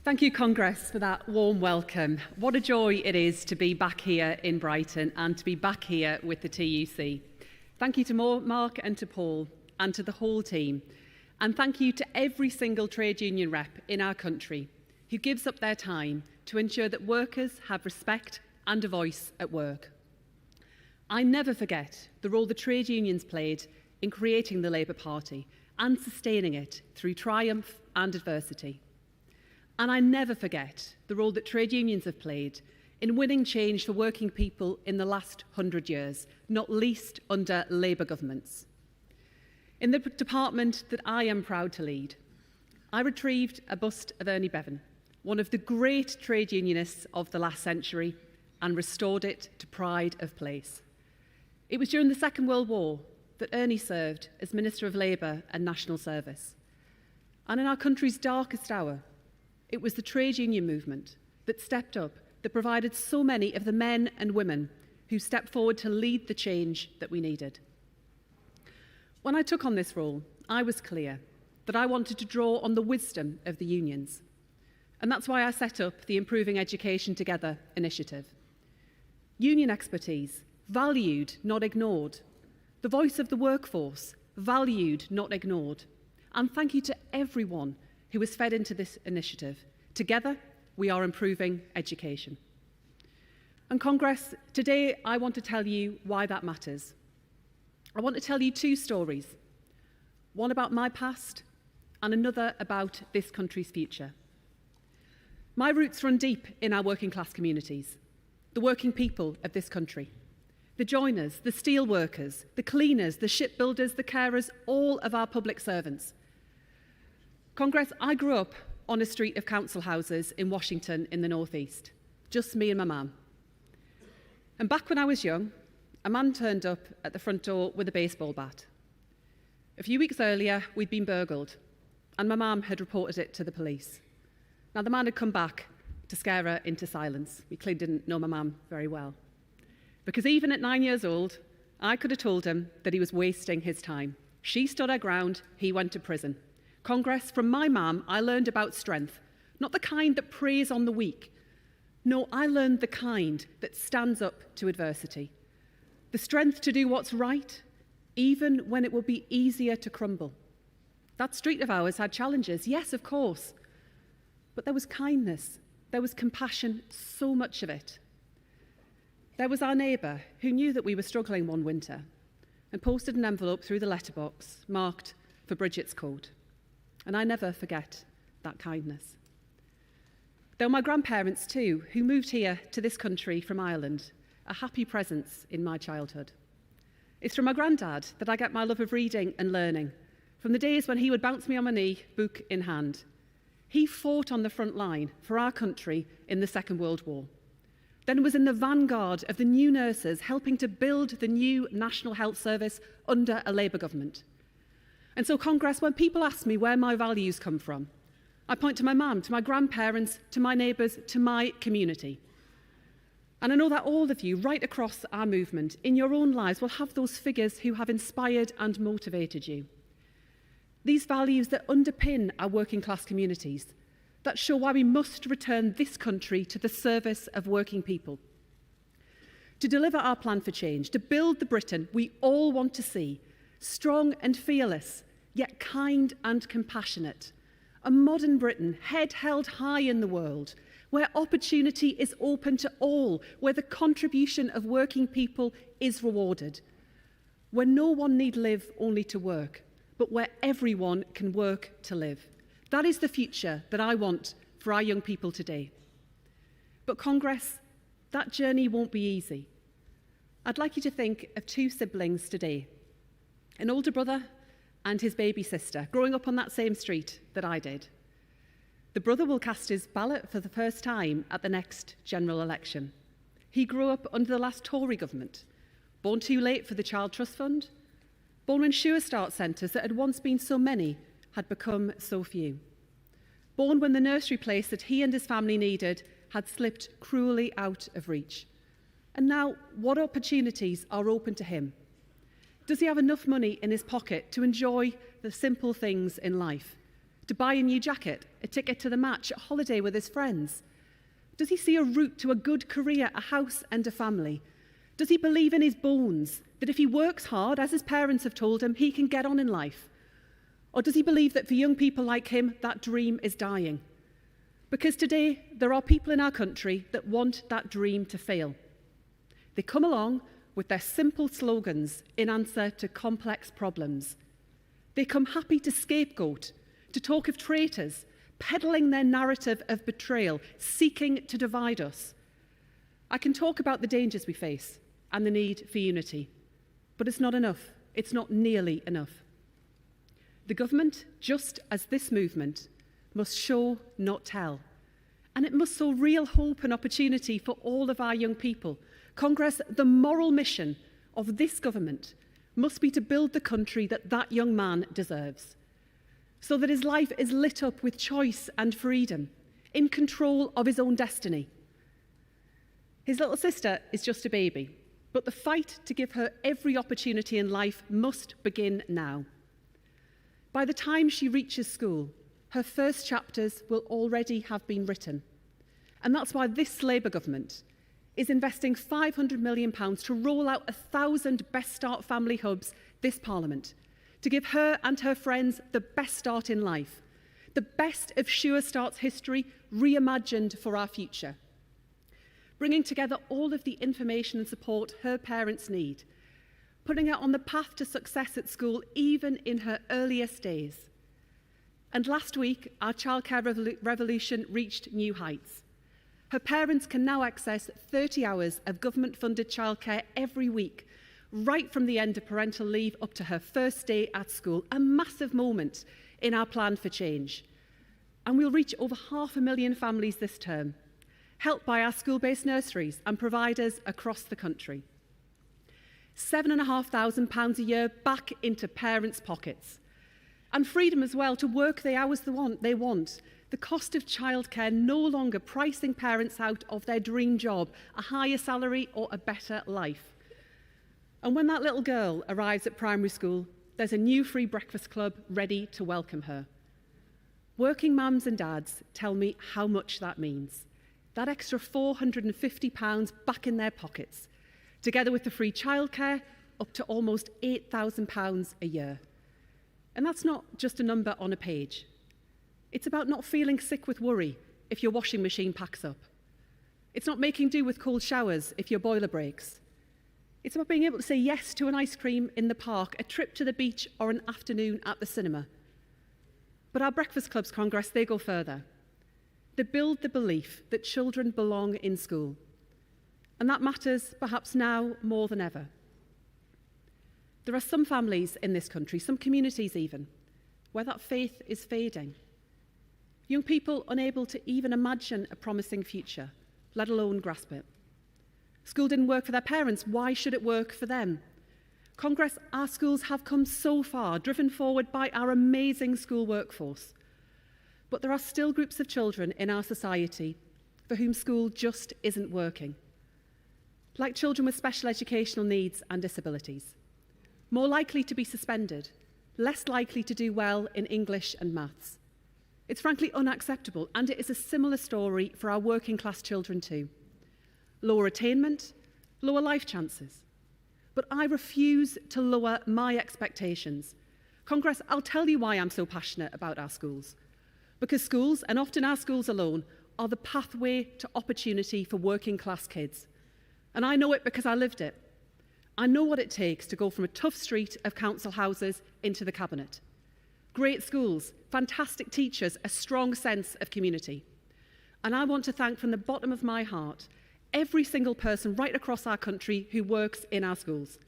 Thank you, Congress, for that warm welcome. What a joy it is to be back here in Brighton and to be back here with the TUC. Thank you to Mark and to Paul and to the whole team. And thank you to every single trade union rep in our country who gives up their time to ensure that workers have respect and a voice at work. I never forget the role the trade unions played in creating the Labour Party and sustaining it through triumph and adversity. And I never forget the role that trade unions have played in winning change for working people in the last 100 years, not least under Labour governments. In the department that I am proud to lead, I retrieved a bust of Ernie Bevan, one of the great trade unionists of the last century, and restored it to pride of place. It was during the Second World War that Ernie served as Minister of Labour and National Service. And in our country's darkest hour, it was the trade union movement that stepped up, that provided so many of the men and women who stepped forward to lead the change that we needed. When I took on this role, I was clear that I wanted to draw on the wisdom of the unions. And that's why I set up the Improving Education Together initiative. Union expertise, valued, not ignored. The voice of the workforce, valued, not ignored. And thank you to everyone who was fed into this initiative. Together, we are improving education. And Congress, today I want to tell you why that matters. I want to tell you two stories, one about my past and another about this country's future. My roots run deep in our working class communities, the working people of this country, the joiners, the steel workers, the cleaners, the shipbuilders, the carers, all of our public servants. Congress, I grew up on a street of council houses in Washington in the northeast, just me and my mum. And back when I was young, a man turned up at the front door with a baseball bat. A few weeks earlier, we'd been burgled, and my mum had reported it to the police. Now, the man had come back to scare her into silence. We clearly didn't know my mum very well. Because even at 9 years old, I could have told him that he was wasting his time. She stood her ground, he went to prison. Congress, from my mum, I learned about strength, not the kind that preys on the weak. No, I learned the kind that stands up to adversity. The strength to do what's right, even when it will be easier to crumble. That street of ours had challenges, yes, of course. But there was kindness, there was compassion, so much of it. There was our neighbour who knew that we were struggling one winter and posted an envelope through the letterbox marked for Bridget's code. And I never forget that kindness. There were my grandparents too, who moved here to this country from Ireland, a happy presence in my childhood. It's from my granddad that I get my love of reading and learning, from the days when he would bounce me on my knee, book in hand. He fought on the front line for our country in the Second World War. Then was in the vanguard of the new nurses helping to build the new National Health Service under a Labour government. And so, Congress, when people ask me where my values come from, I point to my mum, to my grandparents, to my neighbours, to my community. And I know that all of you, right across our movement, in your own lives, will have those figures who have inspired and motivated you. These values that underpin our working class communities, that show why we must return this country to the service of working people. To deliver our plan for change, to build the Britain we all want to see, strong and fearless, yet kind and compassionate. A modern Britain, head held high in the world, where opportunity is open to all, where the contribution of working people is rewarded, where no one need live only to work, but where everyone can work to live. That is the future that I want for our young people today. But Congress, that journey won't be easy. I'd like you to think of two siblings today, an older brother and his baby sister, growing up on that same street that I did. The brother will cast his ballot for the first time at the next general election. He grew up under the last Tory government, born too late for the Child Trust Fund, born when Sure Start centres that had once been so many had become so few, born when the nursery place that he and his family needed had slipped cruelly out of reach. And now, what opportunities are open to him? Does he have enough money in his pocket to enjoy the simple things in life? To buy a new jacket, a ticket to the match, a holiday with his friends? Does he see a route to a good career, a house and a family? Does he believe in his bones that if he works hard, as his parents have told him, he can get on in life? Or does he believe that for young people like him, that dream is dying? Because today, there are people in our country that want that dream to fail. They come along with their simple slogans in answer to complex problems. They come happy to scapegoat, to talk of traitors, peddling their narrative of betrayal, seeking to divide us. I can talk about the dangers we face and the need for unity, but it's not enough. It's not nearly enough. The government, just as this movement, must show, not tell. And it must sow real hope and opportunity for all of our young people. Congress, the moral mission of this government must be to build the country that that young man deserves, so that his life is lit up with choice and freedom, in control of his own destiny. His little sister is just a baby, but the fight to give her every opportunity in life must begin now. By the time she reaches school, her first chapters will already have been written. And that's why this Labour government is investing £500 million to roll out 1,000 Best Start family hubs this Parliament, to give her and her friends the best start in life, the best of Sure Start's history reimagined for our future, bringing together all of the information and support her parents need, putting her on the path to success at school even in her earliest days. And last week, our childcare revolution reached new heights. Her parents can now access 30 hours of government-funded childcare every week, right from the end of parental leave up to her first day at school, a massive moment in our plan for change. And we'll reach over 500,000 families this term, helped by our school-based nurseries and providers across the country. £7,500 a year back into parents' pockets. And freedom as well to work the hours they want. The cost of childcare no longer pricing parents out of their dream job, a higher salary or a better life. And when that little girl arrives at primary school, there's a new free breakfast club ready to welcome her. Working mums and dads tell me how much that means. That extra £450 back in their pockets, together with the free childcare, up to almost £8,000 a year. And that's not just a number on a page. It's about not feeling sick with worry if your washing machine packs up. It's not making do with cold showers if your boiler breaks. It's about being able to say yes to an ice cream in the park, a trip to the beach, or an afternoon at the cinema. But our Breakfast Clubs Congress, they go further. They build the belief that children belong in school. And that matters perhaps now more than ever. There are some families in this country, some communities even, where that faith is fading. Young people unable to even imagine a promising future, let alone grasp it. School didn't work for their parents. Why should it work for them? Congress, our schools have come so far, driven forward by our amazing school workforce. But there are still groups of children in our society for whom school just isn't working. Like children with special educational needs and disabilities. More likely to be suspended, less likely to do well in English and maths. It's frankly unacceptable, and it is a similar story for our working class children too. Lower attainment, lower life chances. But I refuse to lower my expectations. Congress, I'll tell you why I'm so passionate about our schools. Because schools, and often our schools alone, are the pathway to opportunity for working class kids. And I know it because I lived it. I know what it takes to go from a tough street of council houses into the cabinet. Great schools, fantastic teachers, a strong sense of community. And I want to thank from the bottom of my heart every single person right across our country who works in our schools.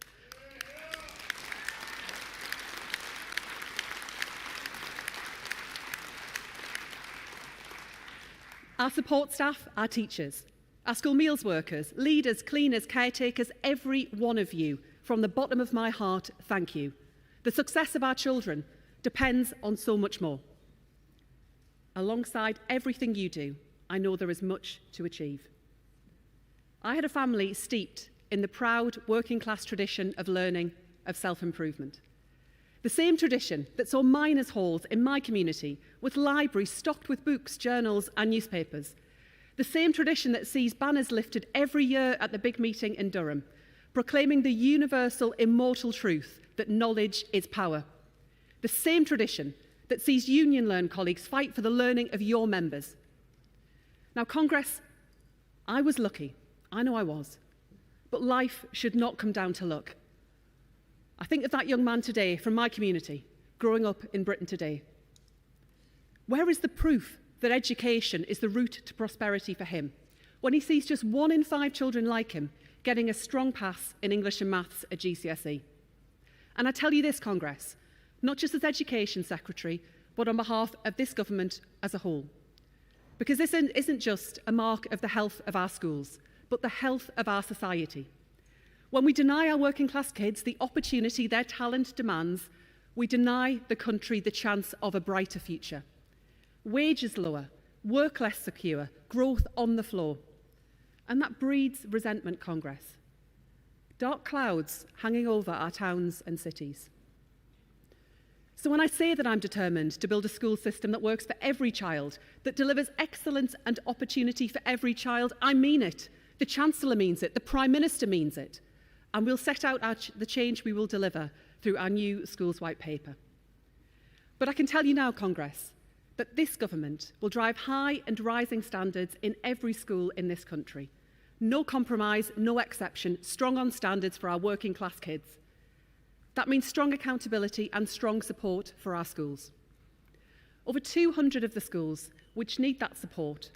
Our support staff, our teachers, our school meals workers, leaders, cleaners, caretakers, every one of you, from the bottom of my heart, thank you. The success of our children depends on so much more. Alongside everything you do, I know there is much to achieve. I had a family steeped in the proud working class tradition of learning, of self-improvement. The same tradition that saw miners' halls in my community, with libraries stocked with books, journals and newspapers. The same tradition that sees banners lifted every year at the big meeting in Durham, proclaiming the universal, immortal truth that knowledge is power. The same tradition that sees union-learned colleagues fight for the learning of your members. Now, Congress, I was lucky. I know I was. But life should not come down to luck. I think of that young man today from my community, growing up in Britain today. Where is the proof that education is the route to prosperity for him, when he sees just 1 in 5 children like him getting a strong pass in English and maths at GCSE? And I tell you this, Congress, not just as Education Secretary, but on behalf of this government as a whole. Because this isn't just a mark of the health of our schools, but the health of our society. When we deny our working class kids the opportunity their talent demands, we deny the country the chance of a brighter future. Wages lower, work less secure, growth on the floor. And that breeds resentment, Congress. Dark clouds hanging over our towns and cities. So when I say that I'm determined to build a school system that works for every child, that delivers excellence and opportunity for every child, I mean it. The Chancellor means it, the Prime Minister means it. And we'll set out the change we will deliver through our new Schools White Paper. But I can tell you now, Congress, that this government will drive high and rising standards in every school in this country. No compromise, no exception, strong on standards for our working class kids. That means strong accountability and strong support for our schools. Over 200 of the schools which need that support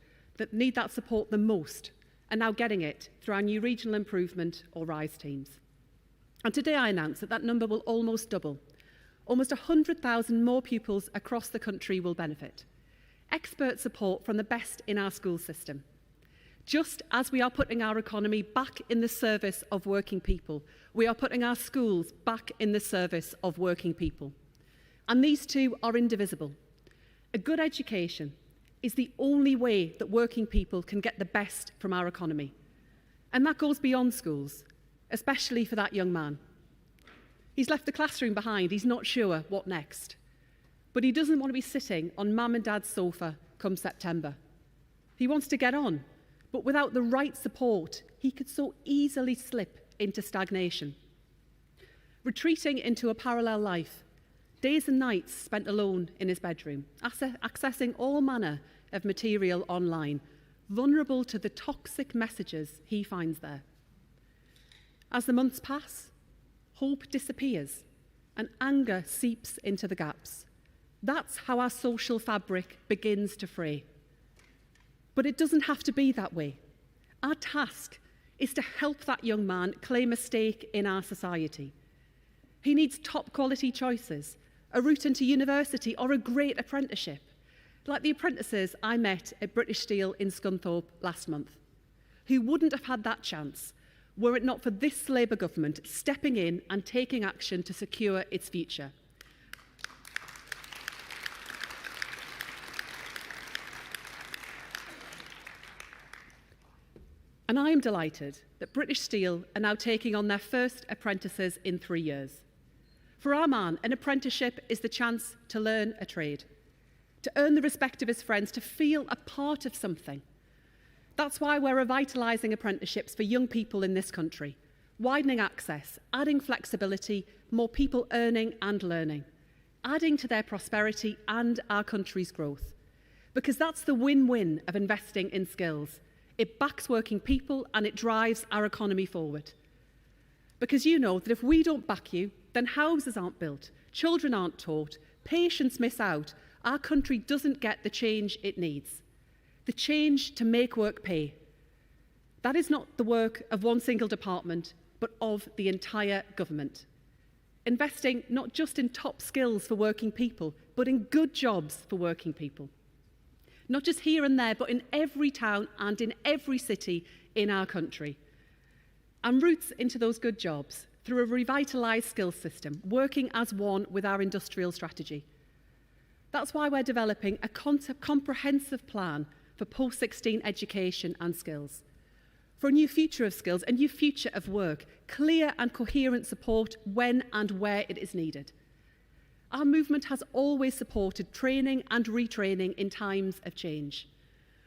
the most, are now getting it through our new Regional Improvement or RISE teams. And today I announce that that number will almost double. Almost 100,000 more pupils across the country will benefit. Expert support from the best in our school system. Just as we are putting our economy back in the service of working people, we are putting our schools back in the service of working people. And these two are indivisible. A good education is the only way that working people can get the best from our economy. And that goes beyond schools, especially for that young man. He's left the classroom behind, he's not sure what next. But he doesn't want to be sitting on mum and dad's sofa come September. He wants to get on, but without the right support, he could so easily slip into stagnation. Retreating into a parallel life, days and nights spent alone in his bedroom, accessing all manner of material online, vulnerable to the toxic messages he finds there. As the months pass, hope disappears and anger seeps into the gaps. That's how our social fabric begins to fray. But it doesn't have to be that way. Our task is to help that young man claim a stake in our society. He needs top quality choices, a route into university or a great apprenticeship, like the apprentices I met at British Steel in Scunthorpe last month, who wouldn't have had that chance were it not for this Labour government stepping in and taking action to secure its future. And I am delighted that British Steel are now taking on their first apprentices in 3 years. For our man, an apprenticeship is the chance to learn a trade, to earn the respect of his friends, to feel a part of something. That's why we're revitalising apprenticeships for young people in this country, widening access, adding flexibility, more people earning and learning, adding to their prosperity and our country's growth. Because that's the win-win of investing in skills. It backs working people and it drives our economy forward. Because you know that if we don't back you, then houses aren't built, children aren't taught, patients miss out, our country doesn't get the change it needs. The change to make work pay. That is not the work of one single department, but of the entire government. Investing not just in top skills for working people, but in good jobs for working people. Not just here and there, but in every town and in every city in our country. And routes into those good jobs through a revitalised skills system, working as one with our industrial strategy. That's why we're developing a comprehensive plan for post-16 education and skills. For a new future of skills, a new future of work, clear and coherent support when and where it is needed. our movement has always supported training and retraining in times of change.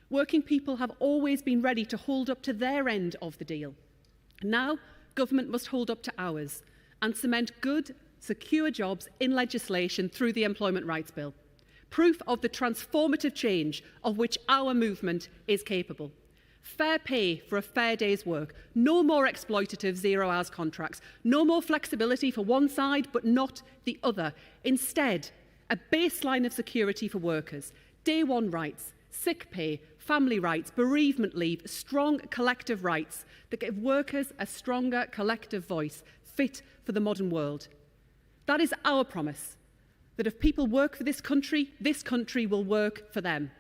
Working people have always been ready to hold up to their end of the deal. Now, government must hold up to ours and cement good, secure jobs in legislation through the Employment Rights Bill. Proof of the transformative change of which our movement is capable. Fair pay for a fair day's work. No more exploitative zero-hours contracts. No more flexibility for one side but not the other. Instead, a baseline of security for workers. Day one rights, sick pay, family rights, bereavement leave, strong collective rights that give workers a stronger collective voice fit for the modern world. That is our promise, that if people work for this country will work for them.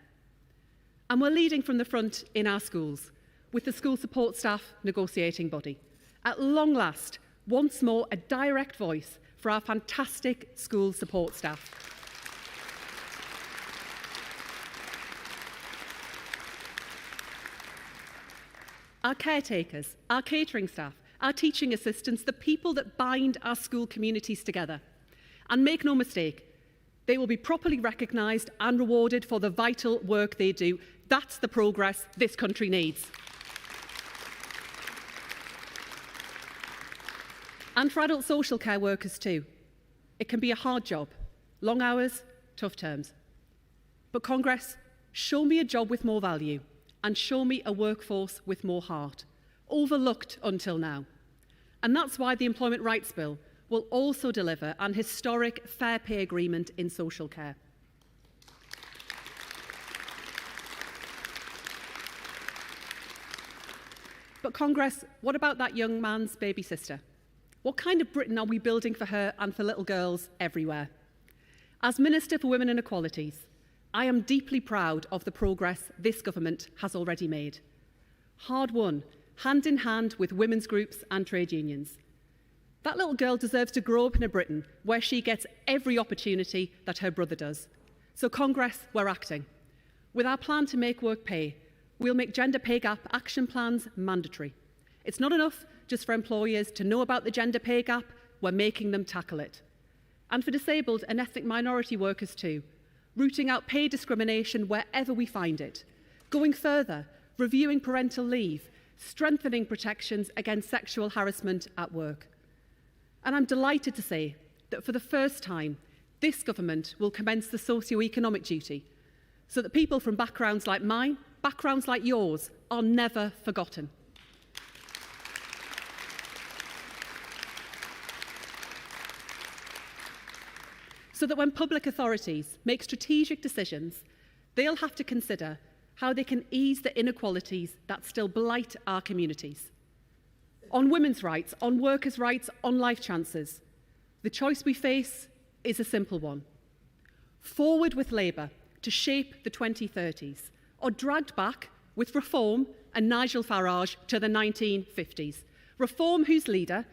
And we're leading from the front in our schools, with the school support staff negotiating body. At long last, once more, a direct voice for our fantastic school support staff. Our caretakers, our catering staff, our teaching assistants, the people that bind our school communities together. And make no mistake, they will be properly recognised and rewarded for the vital work they do. That's the progress this country needs. And for adult social care workers too. It can be a hard job, long hours, tough terms. But Congress, show me a job with more value and show me a workforce with more heart, overlooked until now. And that's why the Employment Rights Bill will also deliver an historic fair pay agreement in social care. But Congress, what about that young man's baby sister? What kind of Britain are we building for her and for little girls everywhere? As Minister for Women and Equalities, I am deeply proud of the progress this government has already made. Hard won, hand in hand with women's groups and trade unions. That little girl deserves to grow up in a Britain where she gets every opportunity that her brother does. So Congress, we're acting. With our plan to make work pay, we'll make gender pay gap action plans mandatory. It's not enough just for employers to know about the gender pay gap, we're making them tackle it. And for disabled and ethnic minority workers too, rooting out pay discrimination wherever we find it. Going further, reviewing parental leave, strengthening protections against sexual harassment at work. And I'm delighted to say that for the first time, this government will commence the socio-economic duty so that people from backgrounds like mine, backgrounds like yours, are never forgotten. So that when public authorities make strategic decisions, they'll have to consider how they can ease the inequalities that still blight our communities. On women's rights, on workers' rights, on life chances, the choice we face is a simple one. Forward with Labour to shape the 2030s, or dragged back with Reform and Nigel Farage to the 1950s. Reform whose leader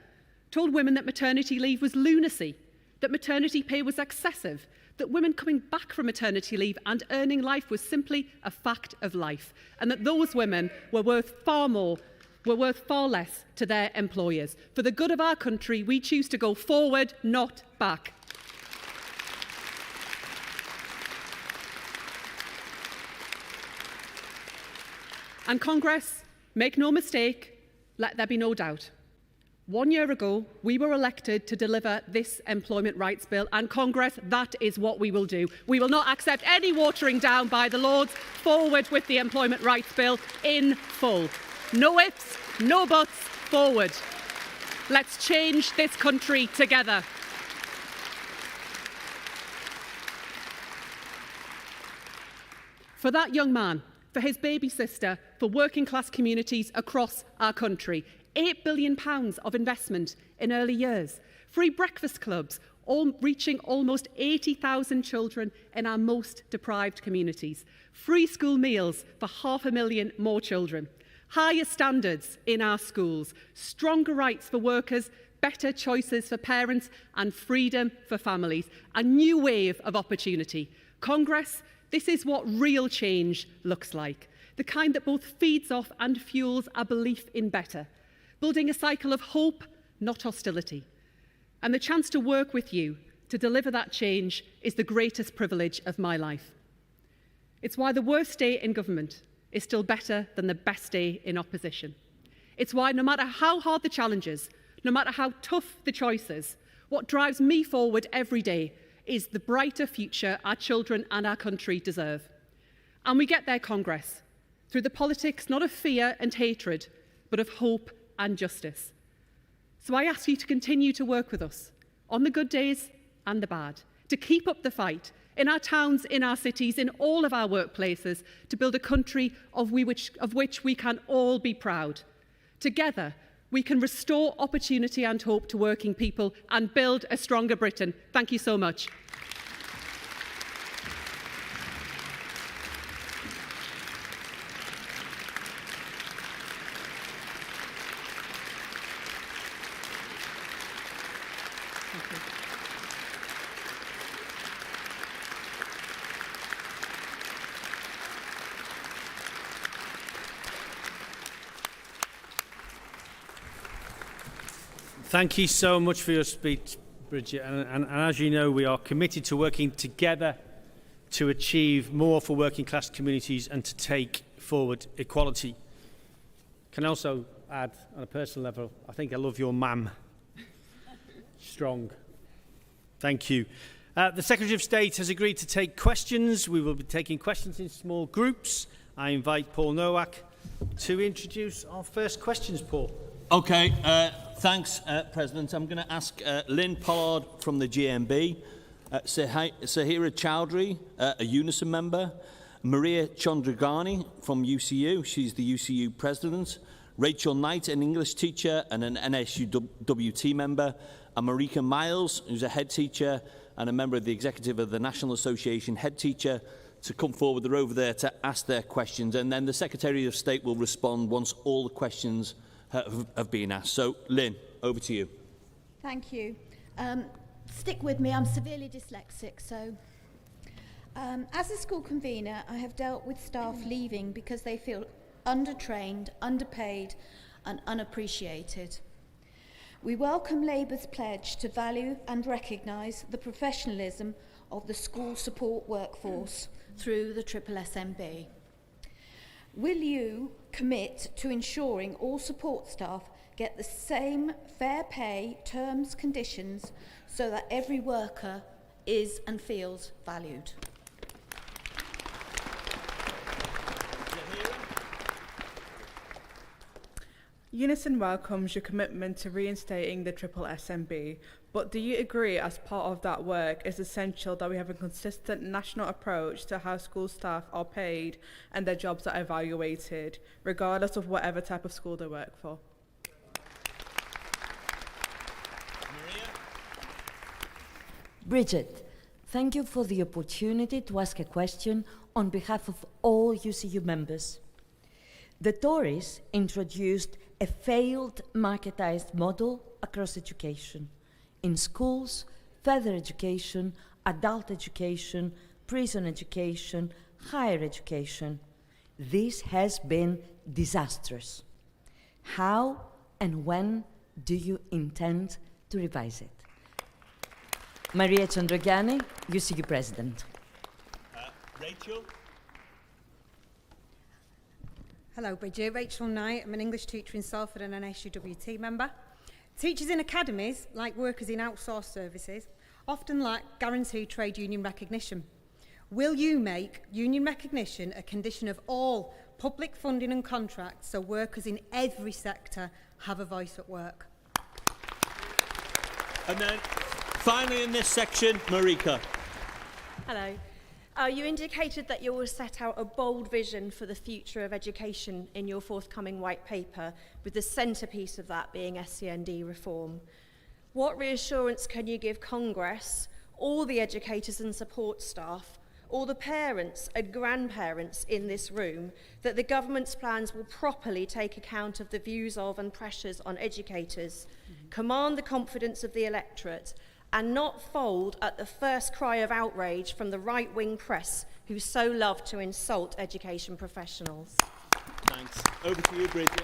told women that maternity leave was lunacy, that maternity pay was excessive, that women coming back from maternity leave and earning life was simply a fact of life, and that those women were worth far less to their employers. For the good of our country, we choose to go forward, not back. And Congress, make no mistake, let there be no doubt. 1 year ago, we were elected to deliver this Employment Rights Bill, and Congress, that is what we will do. We will not accept any watering down by the Lords. Forward with the Employment Rights Bill in full. No ifs, no buts, forward. Let's change this country together. For that young man, for his baby sister, for working class communities across our country, £8 billion of investment in early years, free breakfast clubs, reaching almost 80,000 children in our most deprived communities, free school meals for 500,000 more children, higher standards in our schools, stronger rights for workers, better choices for parents and freedom for families, a new wave of opportunity. Congress, this is what real change looks like, the kind that both feeds off and fuels our belief in better, building a cycle of hope, not hostility, and the chance to work with you to deliver that change is the greatest privilege of my life. It's why the worst day in government is still better than the best day in opposition. It's why no matter how hard the challenges, no matter how tough the choices, what drives me forward every day is the brighter future our children and our country deserve. And we get there, Congress, through the politics not of fear and hatred, but of hope and justice. So I ask you to continue to work with us on the good days and the bad, to keep up the fight in our towns, in our cities, in all of our workplaces, to build a country of which we can all be proud. Together, we can restore opportunity and hope to working people and build a stronger Britain. Thank you so much. Thank you so much for your speech, Bridget. And as you know, we are committed to working together to achieve more for working class communities and to take forward equality. Can I also add, on a personal level, I think I love your mum. Strong. Thank you. The Secretary of State has agreed to take questions. We will be taking questions in small groups. I invite Paul Nowak to introduce our first questions, Paul. Okay, thanks, President. I'm going to ask Lynn Pollard from the GMB, Sahira Chowdhury, a Unison member, Maria Chandragani from UCU, she's the UCU President, Rachel Knight, an English teacher and an NSUWT member, and Marika Miles, who's a head teacher and a member of the executive of the National Association Head Teacher, to come forward. They're over there to ask their questions, and then the Secretary of State will respond once all the questions have been asked. So, Lynn, over to you. Thank you. Stick with me, I'm severely dyslexic, so as a school convener, I have dealt with staff leaving because they feel undertrained, underpaid and unappreciated. We welcome Labour's pledge to value and recognise the professionalism of the school support workforce through the SSSMB. Will you commit to ensuring all support staff get the same fair pay, terms, conditions, so that every worker is and feels valued? Unison welcomes your commitment to reinstating the SSSMB, but do you agree as part of that work it's essential that we have a consistent national approach to how school staff are paid and their jobs are evaluated, regardless of whatever type of school they work for? Maria? Bridget, thank you for the opportunity to ask a question on behalf of all UCU members. The Tories introduced a failed marketized model across education, in schools, further education, adult education, prison education, higher education. This has been disastrous. How and when do you intend to revise it? Maria Chandragani, UCU President. Rachel? Hello, Bridget. Rachel Knight. I'm an English teacher in Salford and an SUWT member. Teachers in academies, like workers in outsourced services, often lack guaranteed trade union recognition. Will you make union recognition a condition of all public funding and contracts so workers in every sector have a voice at work? And then, finally in this section, Marika. Hello. You indicated that you will set out a bold vision for the future of education in your forthcoming white paper, with the centrepiece of that being SEND reform. What reassurance can you give Congress, all the educators and support staff, all the parents and grandparents in this room, that the government's plans will properly take account of the views of and pressures on educators, command the confidence of the electorate, and not fold at the first cry of outrage from the right-wing press who so love to insult education professionals? Thanks. Over to you, Bridget.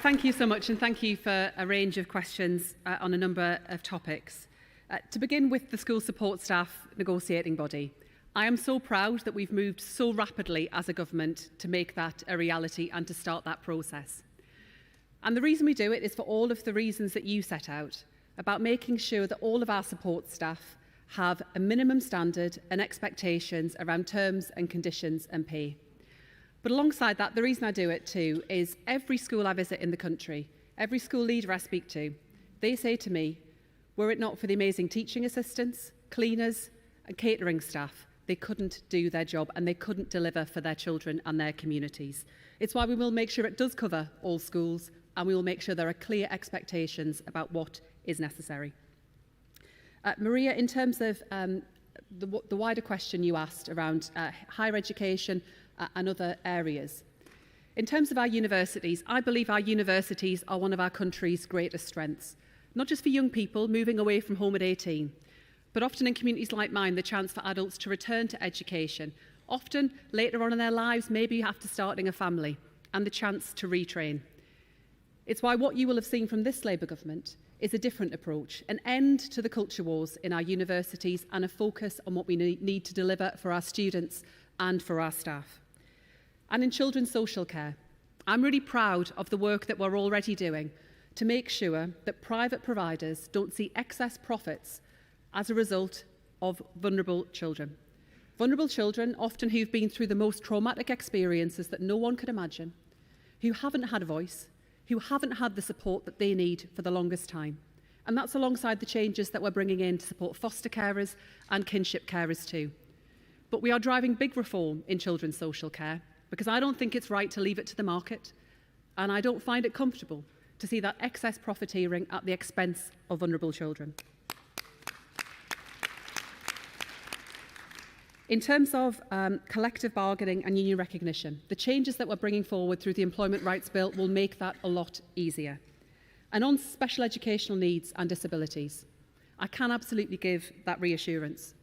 Thank you so much, and thank you for a range of questions on a number of topics. To begin with the school support staff negotiating body, I am so proud that we've moved so rapidly as a government to make that a reality and to start that process. And the reason we do it is for all of the reasons that you set out, about making sure that all of our support staff have a minimum standard and expectations around terms and conditions and pay. But alongside that, the reason I do it too is every school I visit in the country, every school leader I speak to, they say to me, were it not for the amazing teaching assistants, cleaners and catering staff, they couldn't do their job and they couldn't deliver for their children and their communities. It's why we will make sure it does cover all schools and we will make sure there are clear expectations about what is necessary. Maria, in terms of the wider question you asked around higher education and other areas, in terms of our universities, I believe our universities are one of our country's greatest strengths. Not just for young people moving away from home at 18, but often in communities like mine, the chance for adults to return to education, often later on in their lives, maybe after starting a family, and the chance to retrain. It's why what you will have seen from this Labour government is a different approach, an end to the culture wars in our universities and a focus on what we need to deliver for our students and for our staff. And in children's social care, I'm really proud of the work that we're already doing to make sure that private providers don't see excess profits as a result of vulnerable children. Vulnerable children, often who've been through the most traumatic experiences that no one could imagine, who haven't had a voice, who haven't had the support that they need for the longest time. And that's alongside the changes that we're bringing in to support foster carers and kinship carers too. But we are driving big reform in children's social care because I don't think it's right to leave it to the market, and I don't find it comfortable to see that excess profiteering at the expense of vulnerable children. In terms of collective bargaining and union recognition, the changes that we're bringing forward through the Employment Rights Bill will make that a lot easier. And on special educational needs and disabilities, I can absolutely give that reassurance,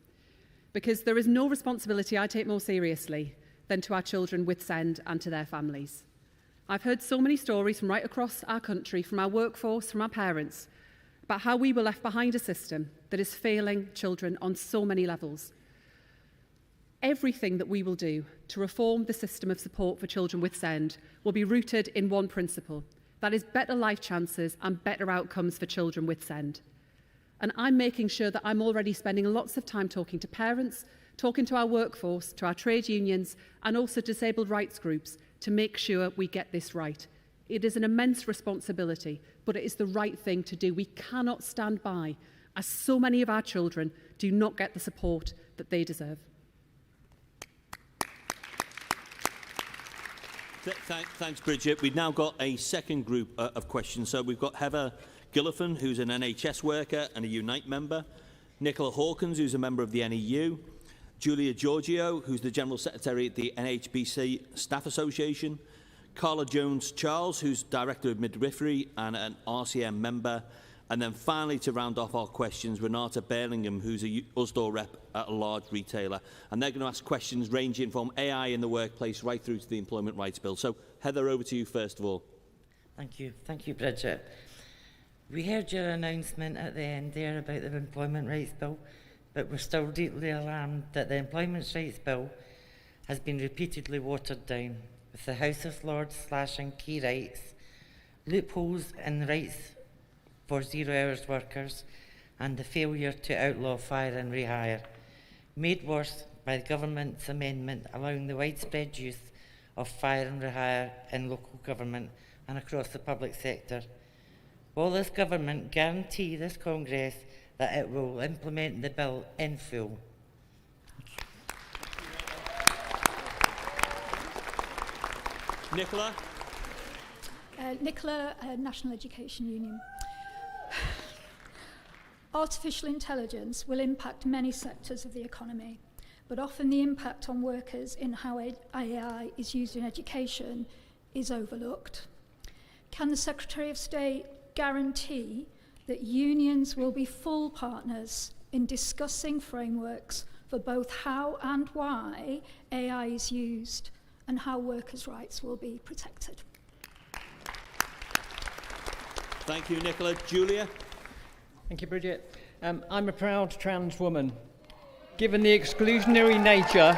because there is no responsibility I take more seriously than to our children with SEND and to their families. I've heard so many stories from right across our country, from our workforce, from our parents, about how we were left behind a system that is failing children on so many levels. Everything that we will do to reform the system of support for children with SEND will be rooted in one principle, that is better life chances and better outcomes for children with SEND. And I'm making sure that I'm already spending lots of time talking to parents, talking to our workforce, to our trade unions, and also disabled rights groups to make sure we get this right. It is an immense responsibility, but it is the right thing to do. We cannot stand by as so many of our children do not get the support that they deserve. Thanks, Bridget. We've now got a second group of questions. So we've got Heather Gillifan, who's an NHS worker and a Unite member, Nicola Hawkins, who's a member of the NEU, Julia Giorgio, who's the General Secretary at the NHBC Staff Association, Carla Jones-Charles, who's Director of Midwifery and an RCM member, and then finally, to round off our questions, Renata Birmingham, who's a USDOR rep at a large retailer. And they're going to ask questions ranging from AI in the workplace right through to the Employment Rights Bill. So, Heather, over to you first of all. Thank you. Thank you, Bridget. We heard your announcement at the end there about the Employment Rights Bill, but we're still deeply alarmed that the Employment Rights Bill has been repeatedly watered down, with the House of Lords slashing key rights, loopholes in the rights for 0 hours workers, and the failure to outlaw fire and rehire, made worse by the government's amendment allowing the widespread use of fire and rehire in local government and across the public sector. Will this government guarantee this Congress that it will implement the bill in full? Nicola? Nicola, National Education Union. Artificial intelligence will impact many sectors of the economy, but often the impact on workers in how AI is used in education is overlooked. Can the Secretary of State guarantee that unions will be full partners in discussing frameworks for both how and why AI is used and how workers' rights will be protected? Thank you, Nicola. Julia? Thank you, Bridget. I'm a proud trans woman. Given the exclusionary nature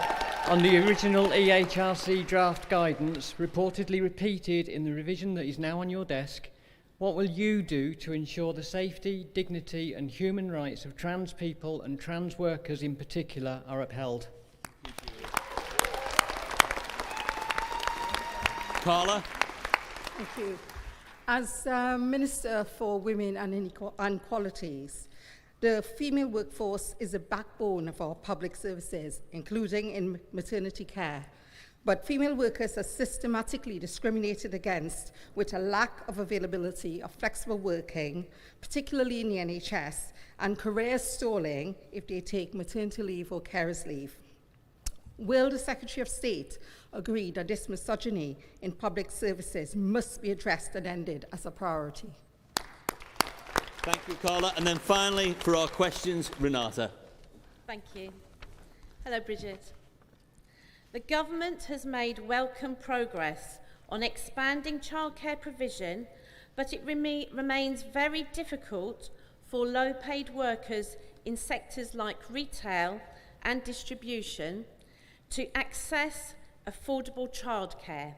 on the original EHRC draft guidance, reportedly repeated in the revision that is now on your desk, what will you do to ensure the safety, dignity and human rights of trans people and trans workers in particular are upheld? Carla? Thank you. As Minister for Women and Inequalities, the female workforce is a backbone of our public services, including in maternity care. But female workers are systematically discriminated against with a lack of availability of flexible working, particularly in the NHS, and career stalling if they take maternity leave or carers leave. Will the Secretary of State agree that this misogyny in public services must be addressed and ended as a priority? Thank you, Carla. And then finally, for our questions, Renata. Thank you. Hello, Bridget. The government has made welcome progress on expanding childcare provision, but it remains very difficult for low-paid workers in sectors like retail and distribution to access affordable childcare.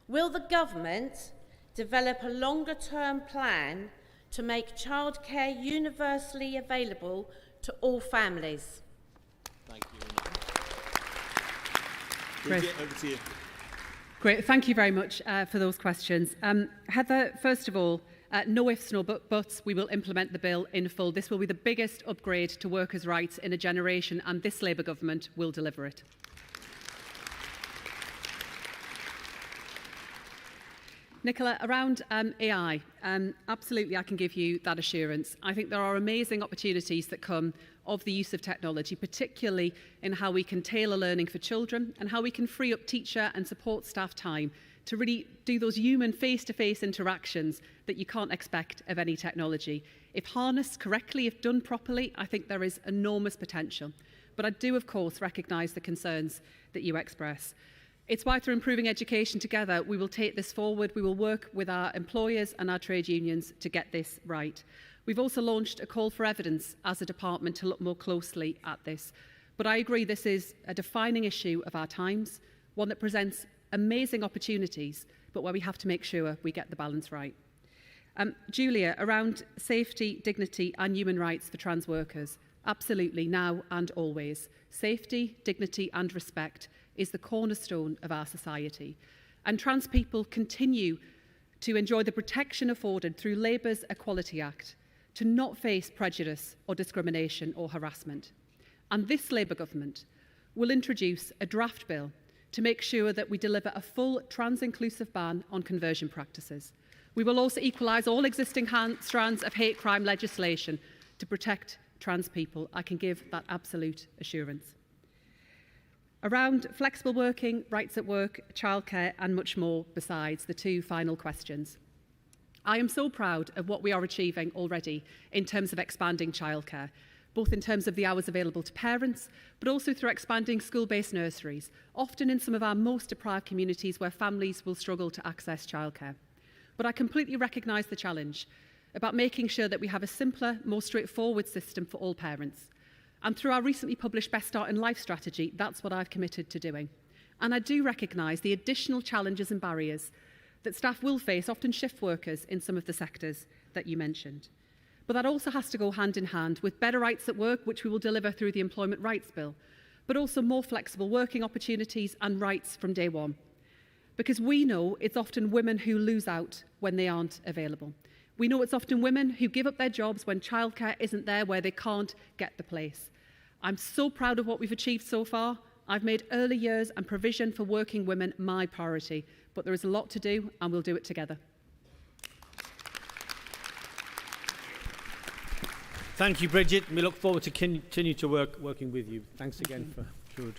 Will the government develop a longer-term plan to make childcare universally available to all families? Thank you. Bridget, over to you. Great, thank you very much for those questions. Heather, first of all, no ifs, no buts, we will implement the bill in full. This will be the biggest upgrade to workers' rights in a generation, and this Labour government will deliver it. Nicola, around AI, absolutely I can give you that assurance. I think there are amazing opportunities that come of the use of technology, particularly in how we can tailor learning for children and how we can free up teacher and support staff time to really do those human face-to-face interactions that you can't expect of any technology. If harnessed correctly, if done properly, I think there is enormous potential. But I do, of course, recognise the concerns that you express. It's why through improving education together, we will take this forward. We will work with our employers and our trade unions to get this right. We've also launched a call for evidence as a department to look more closely at this. But I agree this is a defining issue of our times, one that presents amazing opportunities, but where we have to make sure we get the balance right. Julia, around safety, dignity and human rights for trans workers, absolutely, now and always. Safety, dignity and respect is the cornerstone of our society. And trans people continue to enjoy the protection afforded through Labour's Equality Act, to not face prejudice or discrimination or harassment. And this Labour government will introduce a draft bill to make sure that we deliver a full trans-inclusive ban on conversion practices. We will also equalise all existing strands of hate crime legislation to protect trans people. I can give that absolute assurance. Around flexible working, rights at work, childcare and much more besides, the two final questions. I am so proud of what we are achieving already in terms of expanding childcare, both in terms of the hours available to parents, but also through expanding school-based nurseries, often in some of our most deprived communities where families will struggle to access childcare. But I completely recognise the challenge about making sure that we have a simpler, more straightforward system for all parents. And through our recently published Best Start in Life strategy, that's what I've committed to doing. And I do recognise the additional challenges and barriers that staff will face, often shift workers in some of the sectors that you mentioned. But that also has to go hand in hand with better rights at work, which we will deliver through the Employment Rights Bill, but also more flexible working opportunities and rights from day one. Because we know it's often women who lose out when they aren't available. We know it's often women who give up their jobs when childcare isn't there, where they can't get the place. I'm so proud of what we've achieved so far. I've made early years and provision for working women my priority, but there is a lot to do and we'll do it together. Thank you, Bridget. We look forward to continue to working with you. Thanks again for good.